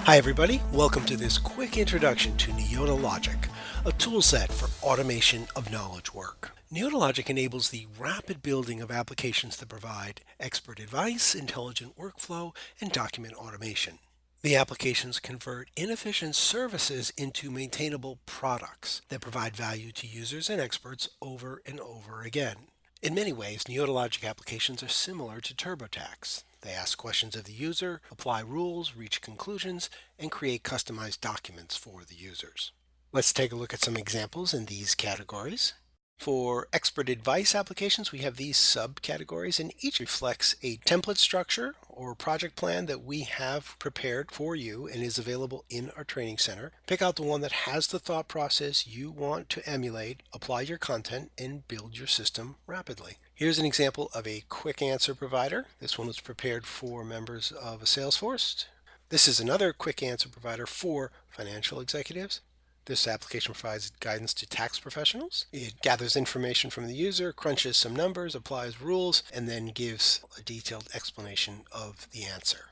Hi everybody, welcome to this quick introduction to Neota Logic, a toolset for automation of knowledge work. Neota Logic enables the rapid building of applications that provide expert advice, intelligent workflow, and document automation. The applications convert inefficient services into maintainable products that provide value to users and experts over and over again. In many ways, Neota Logic applications are similar to TurboTax. They ask questions of the user, apply rules, reach conclusions, and create customized documents for the users. Let's take a look at some examples in these categories. For expert advice applications, we have these subcategories, and each reflects a template structure or project plan that we have prepared for you and is available in our training center. Pick out the one that has the thought process you want to emulate, apply your content, and build your system rapidly. Here's an example of a quick answer provider. This one was prepared for members of a sales force. This is another quick answer provider for financial executives. This application provides guidance to tax professionals. It gathers information from the user, crunches some numbers, applies rules, and then gives a detailed explanation of the answer.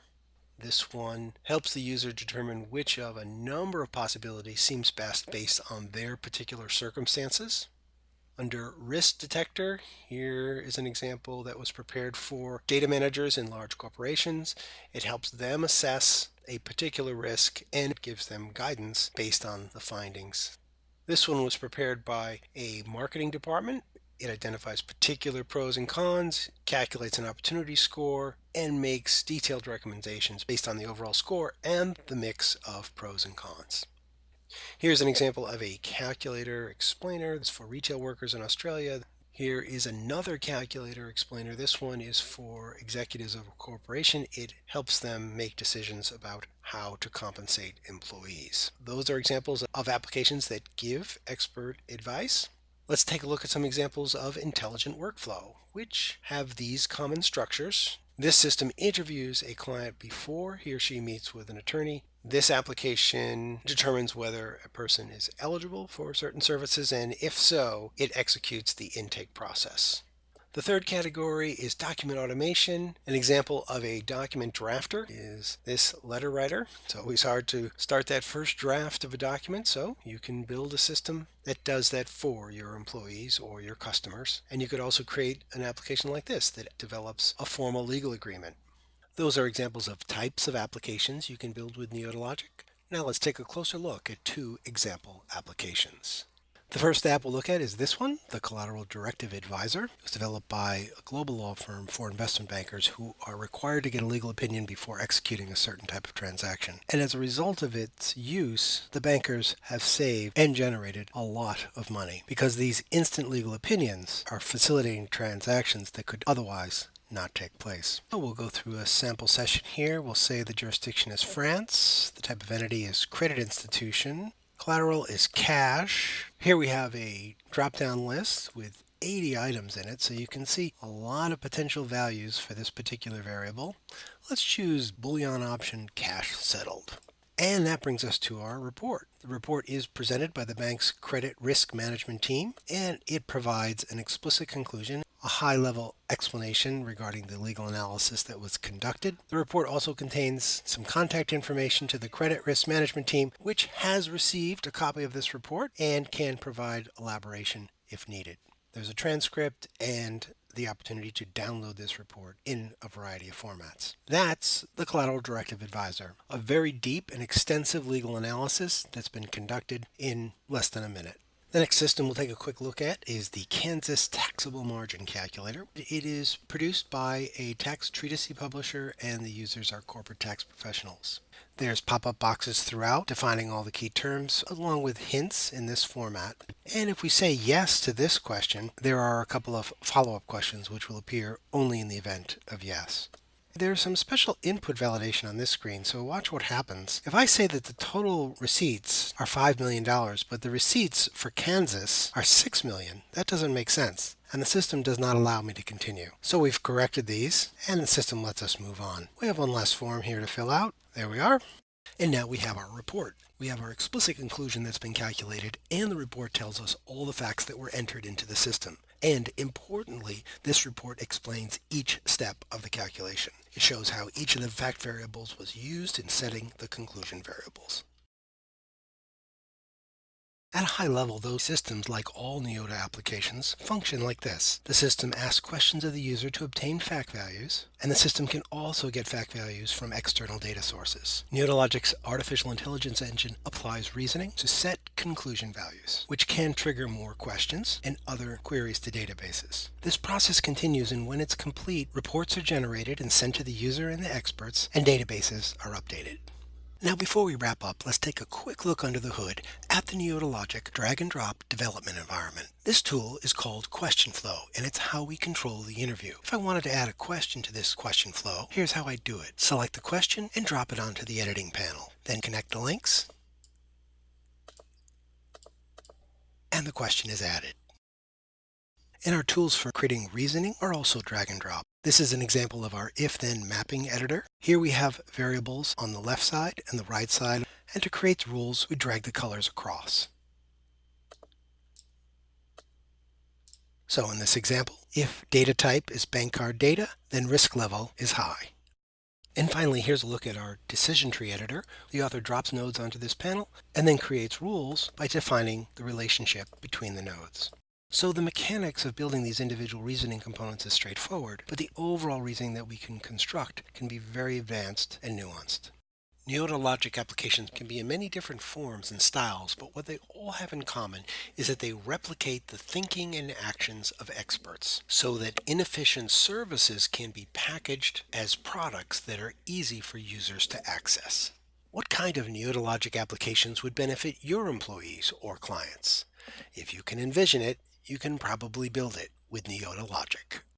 This one helps the user determine which of a number of possibilities seems best based on their particular circumstances. Under Risk Detector, here is an example that was prepared for data managers in large corporations. It helps them assess a particular risk and gives them guidance based on the findings. This one was prepared by a marketing department. It identifies particular pros and cons, calculates an opportunity score, and makes detailed recommendations based on the overall score and the mix of pros and cons. Here's an example of a calculator explainer. This is for retail workers in Australia. Here is another calculator explainer. This one is for executives of a corporation. It helps them make decisions about how to compensate employees. Those are examples of applications that give expert advice. Let's take a look at some examples of intelligent workflow, which have these common structures. This system interviews a client before he or she meets with an attorney. This application determines whether a person is eligible for certain services, and if so, it executes the intake process. The third category is document automation. An example of a document drafter is this letter writer. It's always hard to start that first draft of a document, so you can build a system that does that for your employees or your customers. And you could also create an application like this that develops a formal legal agreement. Those are examples of types of applications you can build with Neota Logic. Now let's take a closer look at two example applications. The first app we'll look at is this one, the Collateral Directive Advisor. It was developed by a global law firm for investment bankers who are required to get a legal opinion before executing a certain type of transaction. And as a result of its use, the bankers have saved and generated a lot of money because these instant legal opinions are facilitating transactions that could otherwise not take place. So we'll go through a sample session here. We'll say the jurisdiction is France. The type of entity is credit institution. Collateral is cash. Here we have a drop-down list with 80 items in it, so you can see a lot of potential values for this particular variable. Let's choose Boolean option cash settled. And that brings us to our report. The report is presented by the bank's credit risk management team, and it provides an explicit conclusion, a high-level explanation regarding the legal analysis that was conducted. The report also contains some contact information to the credit risk management team, which has received a copy of this report and can provide elaboration if needed. There's a transcript and the opportunity to download this report in a variety of formats. That's the Collateral Directive Advisor, a very deep and extensive legal analysis that's been conducted in less than a minute. The next system we'll take a quick look at is the Kansas Taxable Margin Calculator. It is produced by a tax treatise publisher, and the users are corporate tax professionals. There's pop-up boxes throughout defining all the key terms along with hints in this format. And if we say yes to this question, there are a couple of follow-up questions which will appear only in the event of yes. There's some special input validation on this screen, so watch what happens. If I say that the total receipts are $5 million, but the receipts for Kansas are $6 million, that doesn't make sense, and the system does not allow me to continue. So we've corrected these, and the system lets us move on. We have one last form here to fill out. There we are. And now we have our report. We have our explicit conclusion that's been calculated, and the report tells us all the facts that were entered into the system. And importantly, this report explains each step of the calculation. It shows how each of the fact variables was used in setting the conclusion variables. At a high level, those systems, like all Neota applications, function like this. The system asks questions of the user to obtain fact values, and the system can also get fact values from external data sources. Neota Logic's artificial intelligence engine applies reasoning to set conclusion values, which can trigger more questions and other queries to databases. This process continues, and when it's complete, reports are generated and sent to the user and the experts, and databases are updated. Now before we wrap up, let's take a quick look under the hood at the Neota Logic drag and drop development environment. This tool is called Question Flow, and it's how we control the interview. If I wanted to add a question to this question flow, here's how I do it. Select the question and drop it onto the editing panel. Then connect the links, and the question is added. And our tools for creating reasoning are also drag and drop. This is an example of our if-then mapping editor. Here we have variables on the left side and the right side, and to create rules, we drag the colors across. So in this example, if data type is bank card data, then risk level is high. And finally, here's a look at our decision tree editor. The author drops nodes onto this panel and then creates rules by defining the relationship between the nodes. So the mechanics of building these individual reasoning components is straightforward, but the overall reasoning that we can construct can be very advanced and nuanced. Neota Logic applications can be in many different forms and styles, but what they all have in common is that they replicate the thinking and actions of experts, so that inefficient services can be packaged as products that are easy for users to access. What kind of Neota Logic applications would benefit your employees or clients? If you can envision it, you can probably build it with Neota Logic.